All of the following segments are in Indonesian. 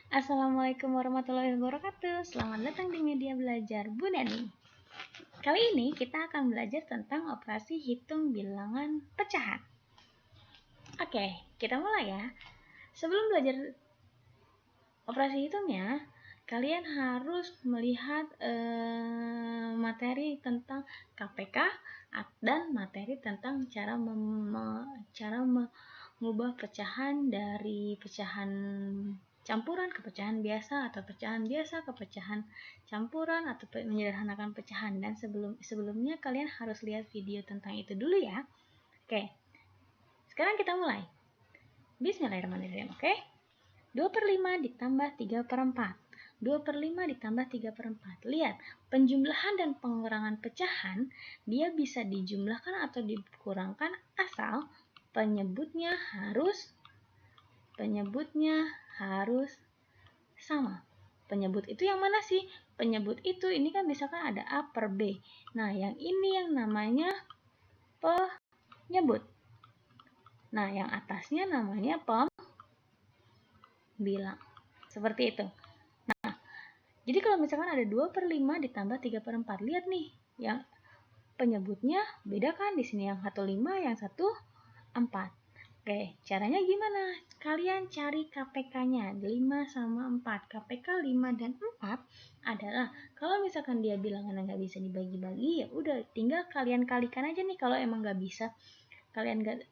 Assalamualaikum warahmatullahi wabarakatuh. Selamat datang di media belajar Bu Neni. Kali ini kita akan belajar tentang operasi hitung bilangan pecahan. Oke, kita mulai ya. Sebelum belajar operasi hitungnya, kalian harus melihat materi tentang KPK dan materi tentang cara mengubah pecahan dari pecahan campuran ke pecahan biasa atau pecahan biasa ke pecahan campuran atau menyederhanakan pecahan. Dan sebelumnya kalian harus lihat video tentang itu dulu ya. Oke, sekarang kita mulai. Bismillahirrahmanirrahim. Oke, 2/5 ditambah 3/4. 2/5 ditambah 3/4. Lihat, penjumlahan dan pengurangan pecahan dia bisa dijumlahkan atau dikurangkan asal penyebutnya harus sama. Penyebut itu yang mana sih? Penyebut itu ini kan misalkan ada A per B. Nah, yang ini yang namanya penyebut. Nah, yang atasnya namanya pembilang. Seperti itu. Nah, jadi kalau misalkan ada 2/5 ditambah 3/4. Lihat nih, yang penyebutnya beda kan? Di sini yang satu 5, yang satu 4. Oke, caranya gimana? Kalian cari KPK-nya 5 sama 4. KPK 5 dan 4 adalah kalau misalkan dia bilangannya nggak bisa dibagi-bagi, ya udah tinggal kalian kalikan aja nih. Kalau emang nggak bisa, kalian nggak,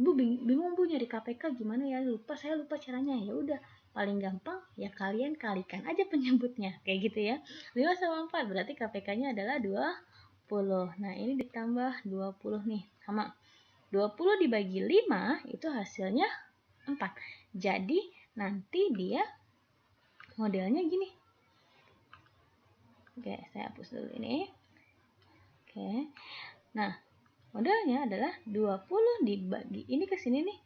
Bu bingung Bu nyari KPK gimana ya? Saya lupa caranya. Ya udah, paling gampang ya kalian kalikan aja penyebutnya. Kayak gitu ya. 5 sama 4 berarti KPK-nya adalah 20. Nah, ini ditambah 20 nih. Sama 20 dibagi 5 itu hasilnya 4. Jadi nanti dia modelnya gini. Oke, saya hapus dulu ini. Oke. Nah, modelnya adalah 20 dibagi ini ke sini nih.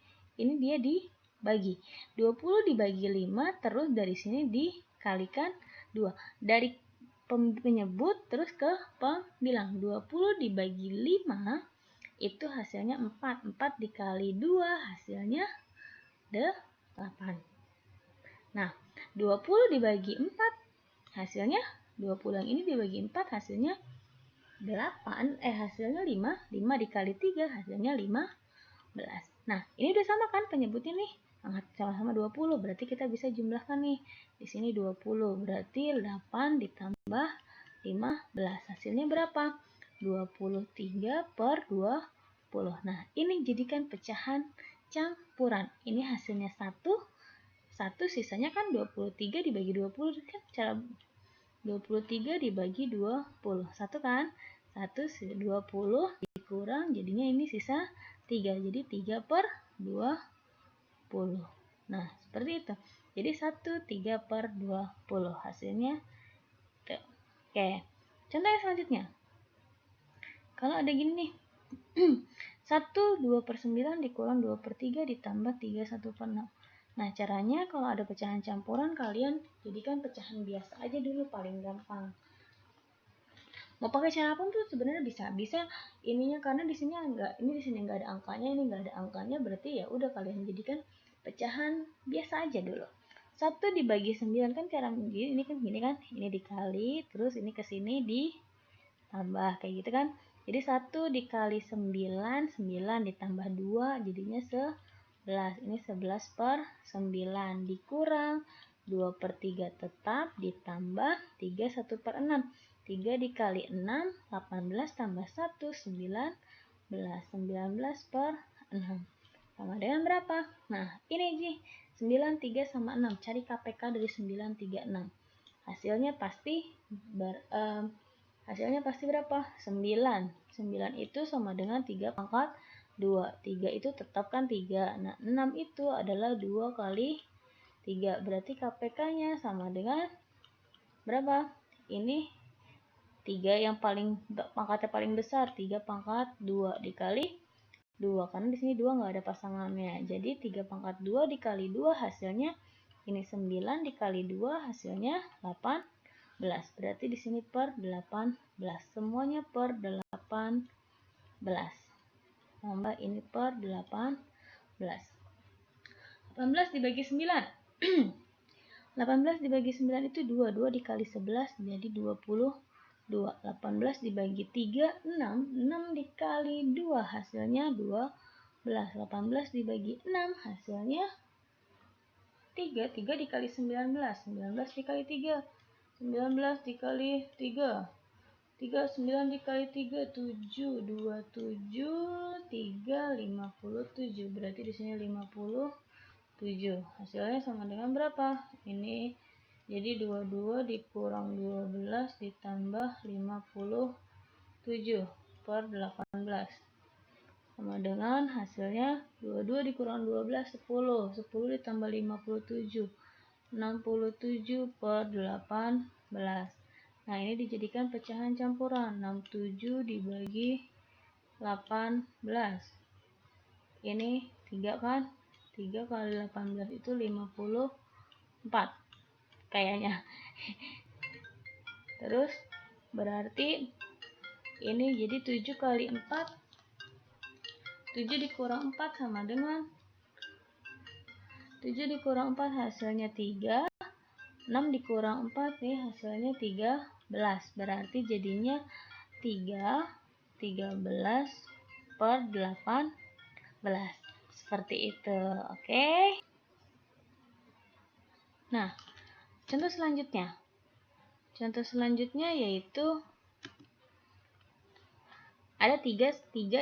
Ini dia dibagi. 20 dibagi 5 terus dari sini dikalikan 2. Dari penyebut terus ke pembilang. 20 dibagi 5 itu hasilnya 4. 4 dikali 2 hasilnya 8. Nah, 20 dibagi 4 hasilnya 20 yang ini dibagi 4 hasilnya 8. Hasilnya 5. 5 dikali 3 hasilnya 15. Nah, ini udah sama kan penyebutnya nih. Sama-sama 20. Berarti kita bisa jumlahkan nih. Di sini 20. Berarti 8 ditambah 15. Hasilnya berapa? 23/20. Nah, ini jadikan pecahan campuran. Ini hasilnya 1, sisanya kan 23 dibagi 20 kan cara 23 dibagi 20. 1 kan? 1 20 dikurang jadinya ini sisa 3. Jadi 3/20. Nah, seperti itu. Jadi 3/20 hasilnya. Oke. Contoh yang selanjutnya. Kalau ada gini nih. 1 2/9 dikurang 2/3 ditambah 3 1/6. Nah, caranya kalau ada pecahan campuran kalian jadikan pecahan biasa aja dulu, paling gampang. Mau pakai cara apapun tuh sebenarnya bisa ininya, karena di sini enggak, ini di sini enggak ada angkanya, ini enggak ada angkanya, berarti ya udah kalian jadikan pecahan biasa aja dulu. 1 dibagi 9 kan cara ini kan gini kan, ini dikali terus ini ke sini ditambah kayak gitu kan. Jadi 1 dikali 9, 9 ditambah 2 jadinya 11. Ini 11/9 dikurang 2/3 tetap ditambah 3 1/6. 3 dikali 6 18 tambah 1 19. 19/6 sama dengan berapa? Nah, ini nih 9 3 sama 6. Cari KPK dari 9 3 6. Hasilnya pasti berapa? 9. 9 itu sama dengan 3/2. 3 itu tetap kan 3. Nah, 6 itu adalah 2 kali 3. Berarti KPK-nya sama dengan berapa? Ini 3 yang pangkatnya paling besar. 3/2 dikali 2. Karena di sini 2 nggak ada pasangannya. Jadi 3/2 dikali 2 hasilnya ini 9 dikali 2 hasilnya 18. Berarti di sini per 18. Semuanya per 18. Tambah ini per 18. 18 dibagi 9. 18 dibagi 9 itu 2. 2 dikali 11 jadi 22. 18 dibagi 3, 6. 6 dikali 2 hasilnya 12. 18 dibagi 6 hasilnya 3. 3 dikali 19. 19 dikali 3. 19 dikali 3. 3, 9 dikali 3, 7. 27, 3, 57. Berarti di sini 57. Hasilnya sama dengan berapa? Ini jadi 22 dikurang 12 ditambah 57 per 18. Sama dengan hasilnya 22 dikurang 12, 10. 10 ditambah 57. 67 per 18. Nah, ini dijadikan pecahan campuran. 67 dibagi 18. Ini 3 kan? 3 kali 18 itu 54. Kayaknya. Terus berarti ini jadi 7 kali 4. 7 dikurang 4 sama dengan 7 dikurang 4 hasilnya 3. 6 dikurang 4 nih hasilnya 13. Berarti jadinya 13 per 18. Seperti itu. Oke. Nah, contoh selanjutnya. Contoh selanjutnya yaitu ada 3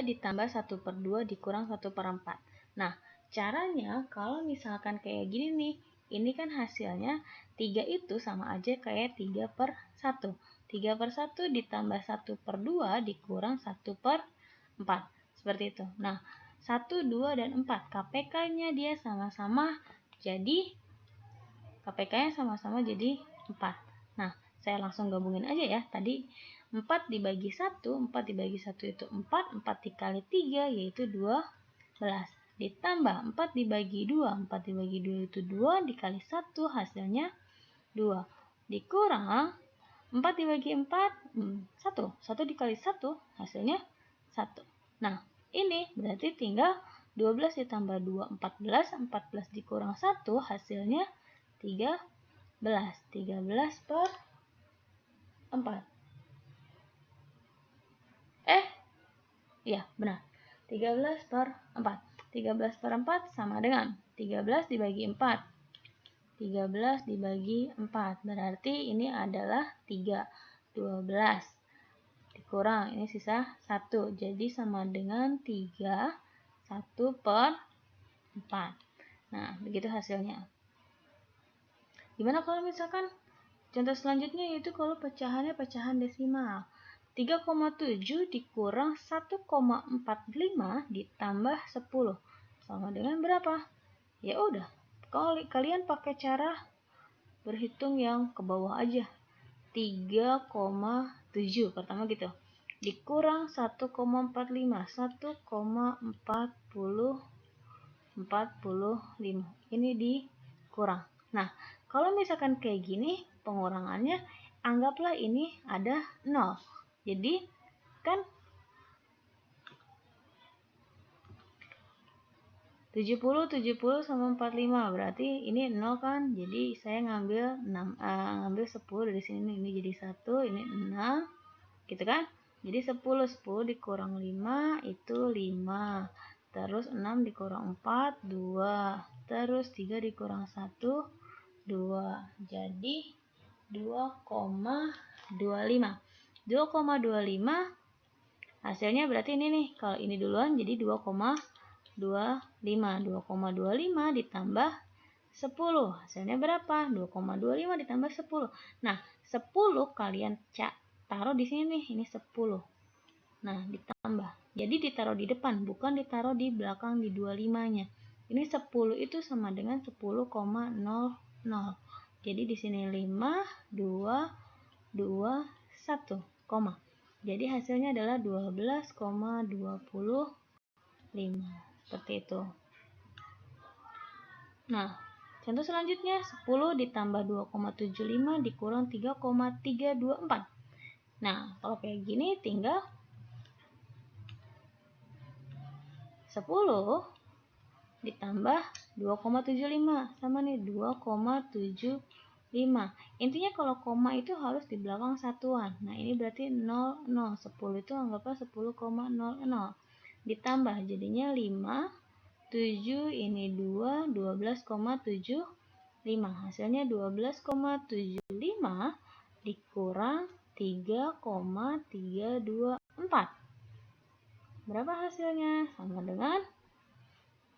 ditambah 1 per 2 dikurang 1 per 4. Nah, caranya kalau misalkan kayak gini nih, ini kan hasilnya 3 itu sama aja kayak 3 per 1. 3 per 1 ditambah 1 per 2 dikurang 1 per 4. Seperti itu. Nah, 1, 2, dan 4. KPK-nya dia sama-sama jadi KPK-nya sama-sama jadi 4. Nah, saya langsung gabungin aja ya. Tadi 4 dibagi 1, 4 dibagi 1 itu 4, 4 dikali 3 yaitu 12. Ditambah 4 dibagi 2, 4 dibagi 2 itu 2, dikali 1 hasilnya 2. Dikurang 4 dibagi 4, 1. 1 dikali 1 hasilnya 1. Nah, ini berarti tinggal 12 ditambah 2, 14. 14 dikurang 1 hasilnya 13. 13 per 4. Iya, benar. 13 per 4. 13 per 4 sama dengan 13 dibagi 4. 13 dibagi 4. Berarti ini adalah 3. 12. Dikurang, ini sisa 1. Jadi sama dengan 3. 1 per 4. Nah, begitu hasilnya. Gimana kalau misalkan contoh selanjutnya yaitu kalau pecahannya pecahan desimal. 3,7 dikurang 1,45 ditambah 10 sama dengan berapa? Ya udah, kalian pakai cara berhitung yang ke bawah aja. 3,7 pertama gitu. Dikurang 1,45. 1,45. Ini dikurang. Nah, kalau misalkan kayak gini, pengurangannya anggaplah ini ada 0. Jadi kan 70 sama 45 berarti ini 0 kan. Jadi saya ngambil 10 dari sini, ini jadi 1, ini 6 gitu kan. Jadi 10 dikurang 5 itu 5. Terus 6 dikurang 4 2. Terus 3 dikurang 1 2. Jadi 2,25. 2,25 hasilnya berarti ini nih. Kalau ini duluan jadi 2,25. 2,25 ditambah 10. Hasilnya berapa? 2,25 ditambah 10. Nah, 10 kalian taruh di sini nih. Ini 10. Nah, ditambah. Jadi ditaruh di depan, bukan ditaruh di belakang di 25-nya. Ini 10 itu sama dengan 10,00. Jadi di sini 5, 2, 2, 1, koma. Jadi hasilnya adalah 12,25. Seperti itu. Nah, contoh selanjutnya 10 ditambah 2,75 dikurang 3,324. Nah, kalau kayak gini tinggal 10 ditambah 2,75 sama nih 2,75. Intinya kalau koma itu harus di belakang satuan. Nah, ini berarti 0, 0. 10 itu anggaplah 10,00. Ditambah jadinya 5, 7, ini 2, 12,75. Hasilnya 12,75 dikurang 3,324. Berapa hasilnya? Sama dengan,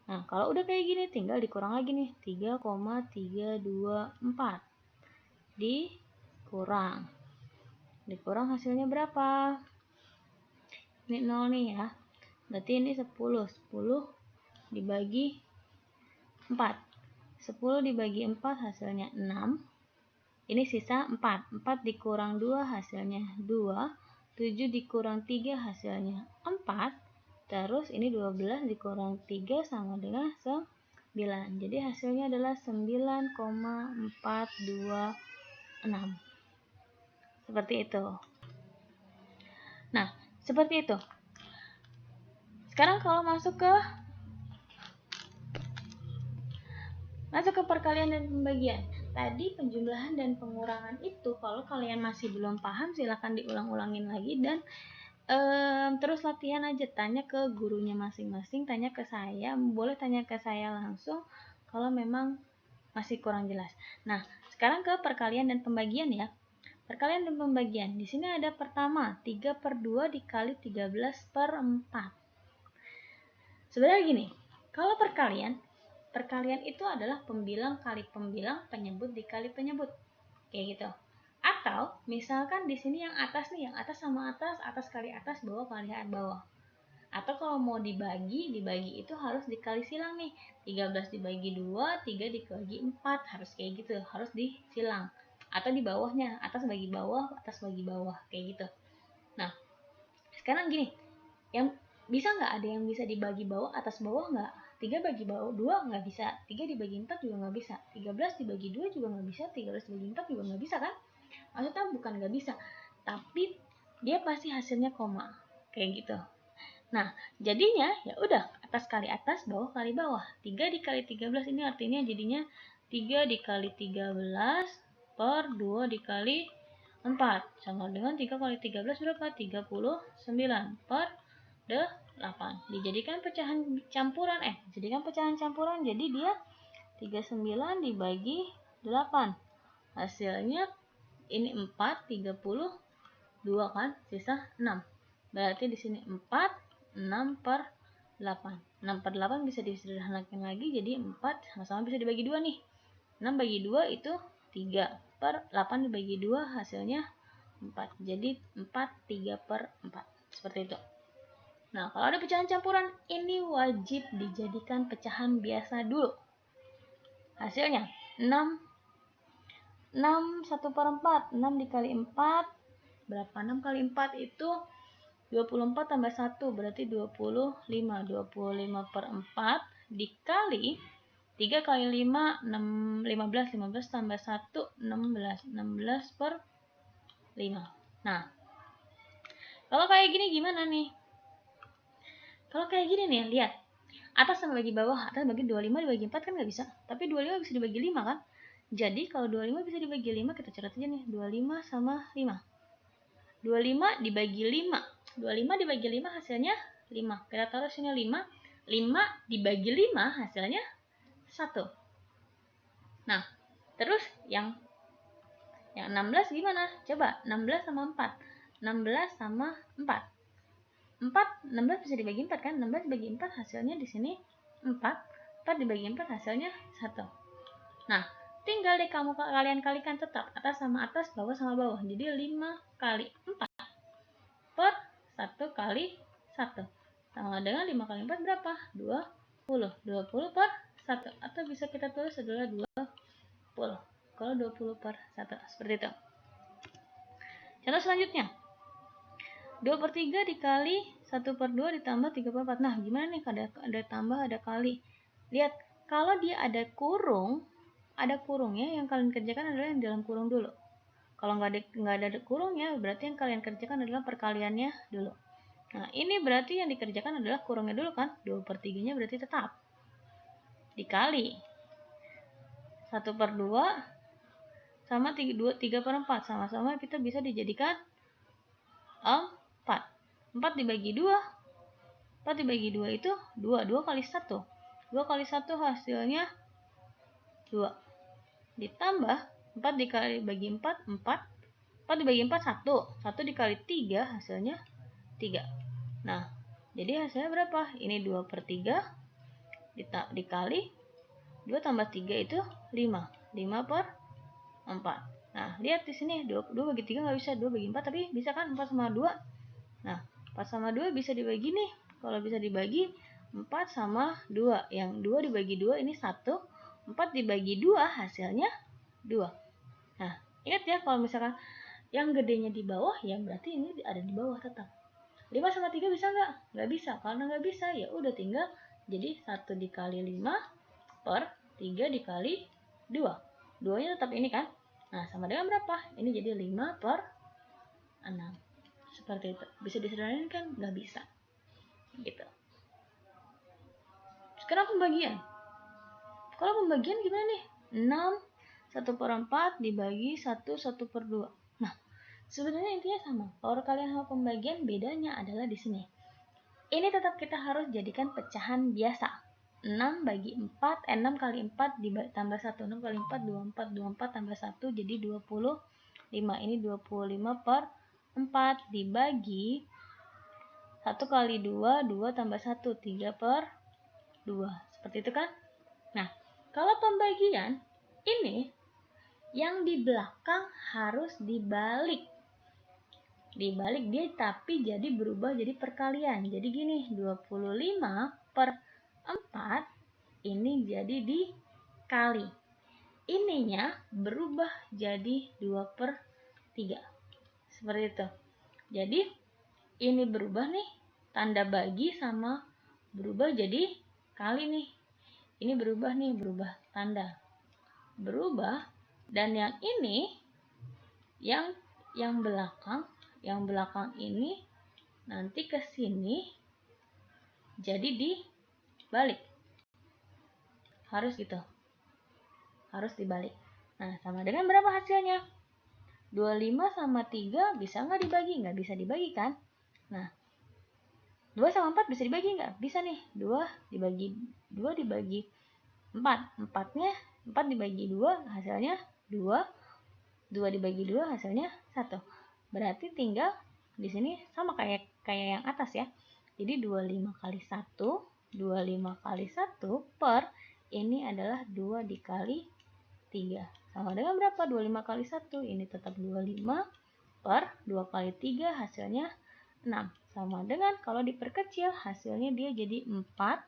nah kalau udah kayak gini tinggal dikurang lagi nih, 3,324 dikurang hasilnya berapa? Ini 0 nih ya, berarti ini 10 dibagi 4, 10 dibagi 4 hasilnya 6, ini sisa 4 dikurang 2 hasilnya 2, 7 dikurang 3 hasilnya 4, terus ini 12 dikurang 3 sama dengan 9. Jadi hasilnya adalah 9,426. Seperti itu. Nah, seperti itu. Sekarang kalau masuk ke perkalian dan pembagian. Tadi penjumlahan dan pengurangan itu kalau kalian masih belum paham silahkan diulang-ulangin lagi dan terus latihan aja, tanya ke gurunya masing-masing, tanya ke saya, boleh tanya ke saya langsung kalau memang masih kurang jelas. Nah, sekarang ke perkalian dan pembagian ya. Perkalian dan pembagian. Di sini ada pertama 3/2 dikali 13/4. Sebenarnya gini, kalau perkalian itu adalah pembilang kali pembilang, penyebut dikali penyebut. Kayak gitu. Atau misalkan di sini yang atas nih, yang atas sama atas, atas kali atas, bawah kali bawah. Atau kalau mau dibagi itu harus dikali silang nih. 13 dibagi 2, 3 dibagi 4, harus kayak gitu, harus disilang. Atau di bawahnya, atas bagi bawah, atas bagi bawah, kayak gitu. Nah, sekarang gini, yang bisa nggak ada yang bisa dibagi bawah, atas bawah nggak? 3 bagi bawah 2 nggak bisa, 3 dibagi 4 juga nggak bisa, 13 dibagi 2 juga nggak bisa, 13 dibagi 4 juga nggak bisa kan? Maksudnya bukan nggak bisa, tapi dia pasti hasilnya koma, kayak gitu. Nah, jadinya ya udah atas kali atas, bawah kali bawah. 3 dikali 13 ini artinya jadinya 3 dikali 13 per 2 dikali 4 sama dengan 3 kali 13 berapa? 39 per 8. Dijadikan pecahan campuran jadi dia 39 dibagi 8. Hasilnya ini 4, 32 kan, sisa 6. Berarti di sini 4, 6 per 8. 6 per 8 bisa disederhanakan lagi jadi 4, sama-sama bisa dibagi 2 nih. 6 bagi 2 itu 3 per 8 dibagi 2 hasilnya 4. Jadi 4, 3 per 4. Seperti itu. Nah, kalau ada pecahan campuran, ini wajib dijadikan pecahan biasa dulu. Hasilnya 6 1/4. 6 dikali 4 berapa? 6 kali 4 itu 24 tambah 1 berarti 25. 25 per 4 dikali 3 kali 5 15. 15 tambah 1 16. 16 per 5. Nah, kalau kayak gini gimana nih? Kalau kayak gini nih, lihat. Atas sama bagi bawah, atas bagi 25 dibagi 4 kan nggak bisa. Tapi 25 bisa dibagi 5 kan? Jadi kalau 25 bisa dibagi 5, kita catat aja nih. 25 sama 5. 25 dibagi 5. 25 dibagi 5 hasilnya 5. Kita taruh sini 5. 5 dibagi 5 hasilnya 1. Nah, terus yang 16 gimana? Coba 16 sama 4. 16 sama 4. 16 bisa dibagi 4 kan? 16 dibagi 4 hasilnya di sini 4. 4 dibagi 4 hasilnya 1. Nah, tinggal deh kalian kalikan tetap atas sama atas, bawah sama bawah. Jadi 5 kali 4 per 1 kali 1 sama dengan 5 kali 4 berapa? 20. 20 per 1. Atau bisa kita tulis adalah 20. Kalau 20 per 1. Seperti itu. Contoh selanjutnya. 2/3 dikali 1/2 ditambah 3/4. Nah, gimana nih? Ada tambah, ada kali. Lihat, kalau dia ada kurungnya, yang kalian kerjakan adalah yang dalam kurung dulu. Kalau nggak ada kurungnya, berarti yang kalian kerjakan adalah perkaliannya dulu. Nah, ini berarti yang dikerjakan adalah kurungnya dulu kan? 2/3-nya berarti tetap. dikali 1/2 sama 3/4. Sama-sama kita bisa dijadikan 4. 4 dibagi 2. 4 dibagi 2 itu 2. 2 kali 1. 2 kali 1 hasilnya 2. Ditambah 4 dikali bagi 4, 4. 4 dibagi 4, 1. 1 dikali 3 hasilnya 3. Nah, jadi hasilnya berapa? Ini 2/3 dikali 2 tambah 3 itu 5. 5/4. Nah, lihat di sini 2 bagi 3 nggak bisa, 2 bagi 4, tapi bisa kan 4 sama 2. Nah, 4 sama 2 bisa dibagi nih. Kalau bisa dibagi 4 sama 2. Yang 2 dibagi 2 ini 1. 4 dibagi 2 hasilnya 2. Nah, ingat ya, kalau misalkan yang gedenya di bawah, ya berarti ini ada di bawah tetap. 5 sama 3 bisa nggak? Nggak bisa. Karena nggak bisa, ya udah tinggal jadi 1 dikali 5/3 dikali 2. 2-nya tetap ini kan? Nah, sama dengan berapa? Ini jadi 5/6. Seperti itu. Bisa disederhanakan kan? Nggak bisa. Gitu. Sekarang pembagian. Kalau pembagian gimana nih? 6 1/4 dibagi 1 1/2. Nah, sebenarnya intinya sama. Kalau kalian sama pembagian, bedanya adalah di sini. Ini tetap kita harus jadikan pecahan biasa. 6 bagi 4, 6 kali 4 tambah 1. 6 kali 4, 24. 24 tambah 1 jadi 25. Ini 25/4 dibagi 1 kali 2, 2 tambah 1, 3/2. Seperti itu kan? Nah, kalau pembagian, ini yang di belakang harus dibalik. Dibalik dia tapi jadi berubah jadi perkalian. Jadi gini, 25/4 ini jadi dikali. Ininya berubah jadi 2/3. Seperti itu. Jadi ini berubah nih, tanda bagi sama berubah jadi kali nih. Ini berubah nih, berubah tanda. Berubah, dan yang ini yang belakang ini nanti ke sini jadi dibalik. Harus gitu. Harus dibalik. Nah, sama dengan berapa hasilnya? 25 sama 3 bisa nggak dibagi? Nggak bisa dibagi kan? Nah, 2 sama 4 bisa dibagi nggak? Bisa nih. 2 dibagi 4. 4 dibagi 2 hasilnya 2. 2 dibagi 2 hasilnya 1. Berarti tinggal di sini sama kayak yang atas ya. Jadi 25 kali 1, 25 kali 1 per ini adalah 2 dikali 3. Sama dengan berapa? 25 kali 1. Ini tetap 25 per 2 kali 3 hasilnya 6. Sama dengan kalau diperkecil hasilnya dia jadi 4.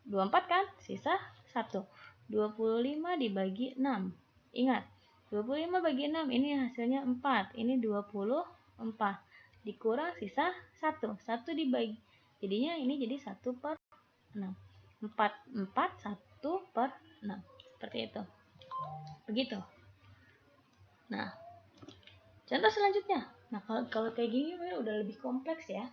24 kan? Sisa 1. 25 dibagi 6. Ingat, 25 bagi 6 ini hasilnya 4. Ini 24. Dikurang sisa 1. 1 dibagi. Jadinya ini jadi 1/6. 4 1/6. Seperti itu. Begitu. Nah, contoh selanjutnya. Nah, kalau kayak gini udah lebih kompleks ya.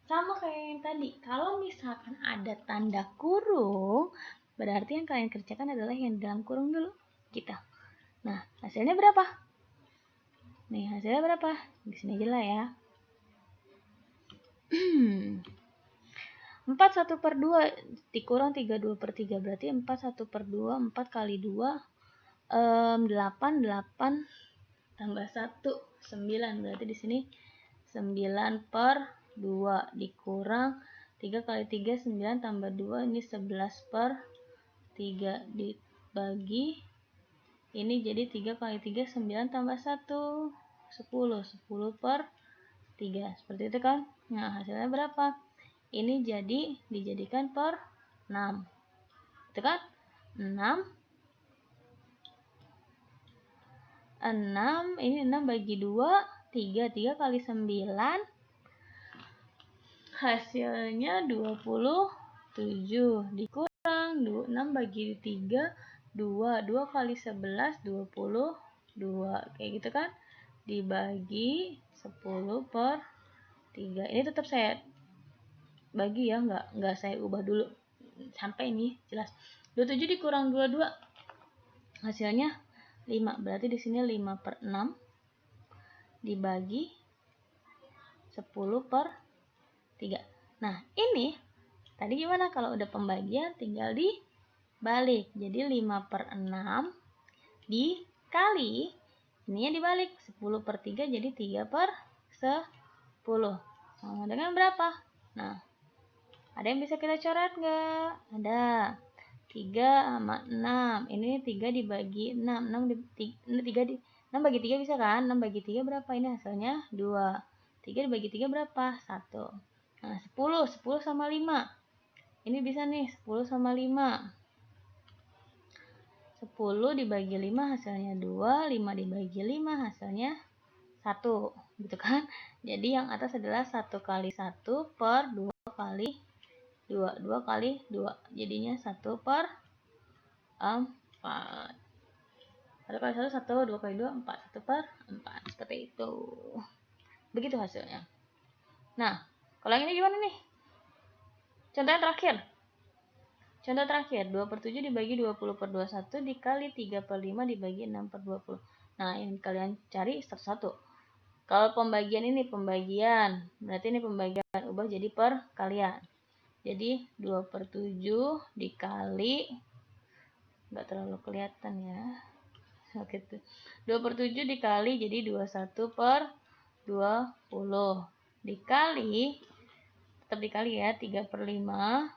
Sama kayak yang tadi. Kalau misalkan ada tanda kurung, berarti yang kalian kerjakan adalah yang dalam kurung dulu. Gitu. Nah, hasilnya berapa? Nih, hasilnya berapa? Di sini aja lah ya. 4 1/2 dikurang 32/3 berarti 4 1/2. 4 kali 2 8 tambah 1 9. Berarti di sini 9/2 dikurang 3 kali 3 9 tambah 2 ini 11/3 dibagi ini jadi 3 kali 3 9 tambah 1 10. 10/3. Seperti itu kan? Nah, hasilnya berapa? Ini jadi dijadikan per 6. Itu kan? 6 ini 6 bagi 2 3 kali 9 hasilnya 27 dikurang 6 bagi 3 2 kali 11 22 kayak gitu kan, dibagi 10/3. Ini tetap saya bagi ya, nggak saya ubah dulu sampai ini jelas. 27 dikurang 22 hasilnya 5. Berarti di sini 5/6 dibagi 10/3. Nah, ini tadi gimana? Kalau udah pembagian tinggal dibalik. Jadi 5/6 dikali, ininya dibalik, 10/3 jadi 3/10. Sama dengan berapa? Nah, ada yang bisa kita coret nggak? Ada. 3 sama 6. Ini 3 dibagi 6. 6 bagi 3 bisa kan? 6 bagi 3 berapa? Ini hasilnya 2. 3 dibagi 3 berapa? 1. Nah, 10 sama 5. Ini bisa nih, 10 sama 5. 10 dibagi 5 hasilnya 2. 5 dibagi 5 hasilnya 1. Gitu kan? Jadi yang atas adalah 1 kali 1 per 2 kali 2. 2 kali 2. Jadinya 1/4. 1 kali 1, 1. 2 kali 2, 4. 1/4. Seperti itu. Begitu hasilnya. Nah, kalau yang ini gimana nih? Contoh terakhir. Contoh terakhir, 2/7 dibagi 20/21 dikali 3/5 dibagi 6/20. Nah, yang kalian cari satu-satu. Kalau pembagian ini pembagian, berarti ini pembagian, ubah jadi perkalian. Jadi 2/7 dikali, nggak terlalu kelihatan ya. Oke, 2/7 dikali jadi 21/20 dikali, tetap dikali ya, 3/5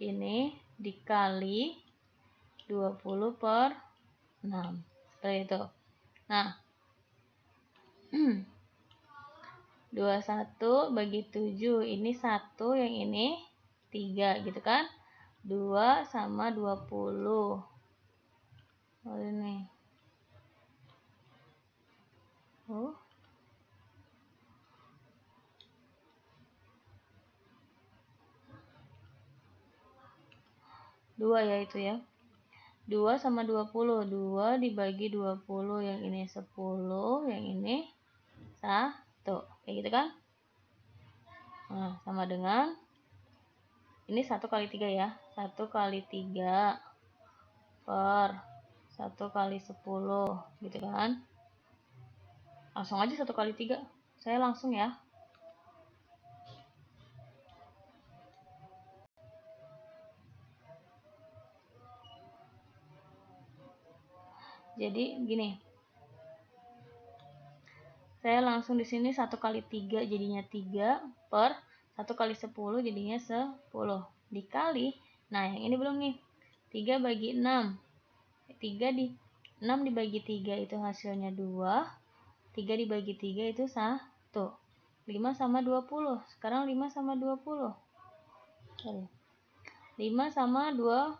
ini dikali 20/6. Seperti itu. Nah, 21 bagi 7, ini 1, yang ini 3 gitu kan. 2 sama 20. Oh, ini. Oh. 2 ya itu ya. 2 sama 20. 2 dibagi 20, yang ini 10, yang ini 1. Kayak gitu kan? Nah, sama dengan ini 1 kali 3 ya. 1 kali 3 per 1 kali 10 gitu kan. Langsung aja 1 kali 3. Saya langsung ya. Jadi gini. Saya langsung di sini 1 kali 3 jadinya 3 per 1 kali 10 jadinya 10 dikali. Nah, yang ini belum nih. 3 bagi 6. 6 dibagi 3 itu hasilnya 2. 3 dibagi 3 itu 1. 5 sama 20. Sekarang 5 sama 20. 5 sama 20.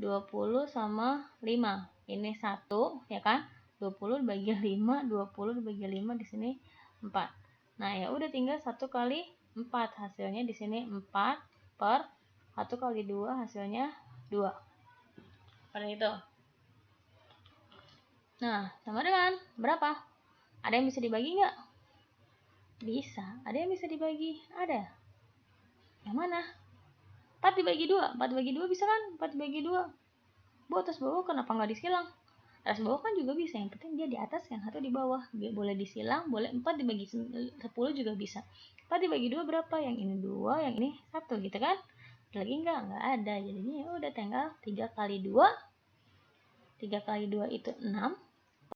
20 sama 5. Ini 1 ya kan? 20 dibagi 5, 20 dibagi 5 di sini 4. Nah, ya udah tinggal 1 kali 4. Hasilnya di sini 4 per 1 kali 2 hasilnya 2. Seperti itu. Nah, sama dengan berapa? Ada yang bisa dibagi nggak? Bisa. Ada yang bisa dibagi? Ada. Yang mana? 4 dibagi 2. 4 dibagi 2 bisa kan? 4 dibagi 2. Bu, atas bawah kenapa nggak disilang? Atas bawah kan juga bisa. Yang penting dia di atas, yang satu di bawah. Boleh disilang, boleh 4 dibagi 10 juga bisa. 4 dibagi 2 berapa? Yang ini 2, yang ini 1 gitu kan? Lagi nggak ada. Jadinya ya udah tinggal 3 kali 2. 3 kali 2 itu 6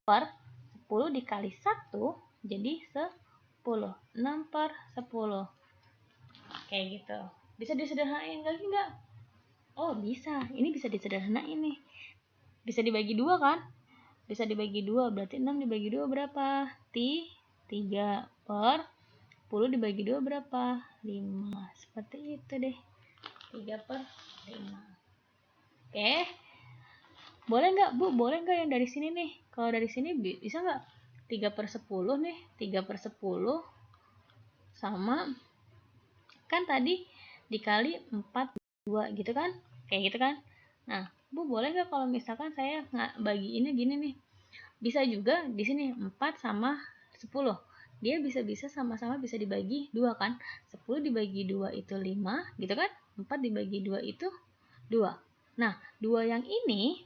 per 10 dikali 1 jadi 10. 6 per 10. Kayak gitu. Bisa disederhanain lagi nggak? Oh, bisa. Ini bisa disederhanain nih. Bisa dibagi 2 kan? Bisa dibagi 2. Berarti 6 dibagi 2 berapa? 3 per 10 dibagi 2 berapa? 5. Seperti itu deh. 3 per 5. Oke. Boleh nggak, Bu? Boleh nggak yang dari sini nih? Kalau dari sini bisa nggak? 3 per 10 nih. 3 per 10 sama, kan tadi dikali 4 2 gitu kan? Kayak gitu kan? Nah, Bu, boleh nggak kalau misalkan saya nggak bagi ini gini nih? Bisa juga di sini 4 sama 10. Dia bisa-bisa sama-sama bisa dibagi 2 kan? 10 dibagi 2 itu 5 gitu kan? 4 dibagi 2 itu 2. Nah, 2 yang ini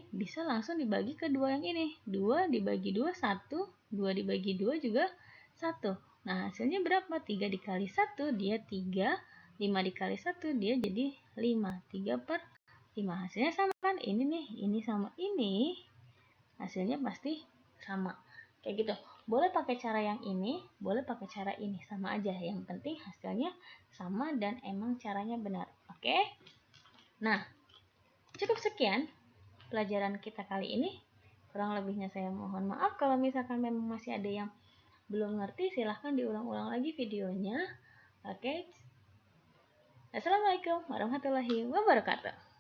bisa langsung dibagi ke 2 yang ini. 2 dibagi 2, 1. 2 dibagi 2 juga 1. Nah, hasilnya berapa? 3 dikali 1, dia 3. 5 dikali 1, dia jadi 5. 3 per 5. Hasilnya sama kan? Ini nih, ini sama ini. Hasilnya pasti sama. Kayak gitu. Boleh pakai cara yang ini, boleh pakai cara ini. Sama aja. Yang penting hasilnya sama dan emang caranya benar. Oke? Nah, cukup sekian pelajaran kita kali ini. Kurang lebihnya saya mohon maaf. Kalau misalkan memang masih ada yang belum ngerti, silahkan diulang-ulang lagi videonya. Oke. Assalamualaikum warahmatullahi wabarakatuh.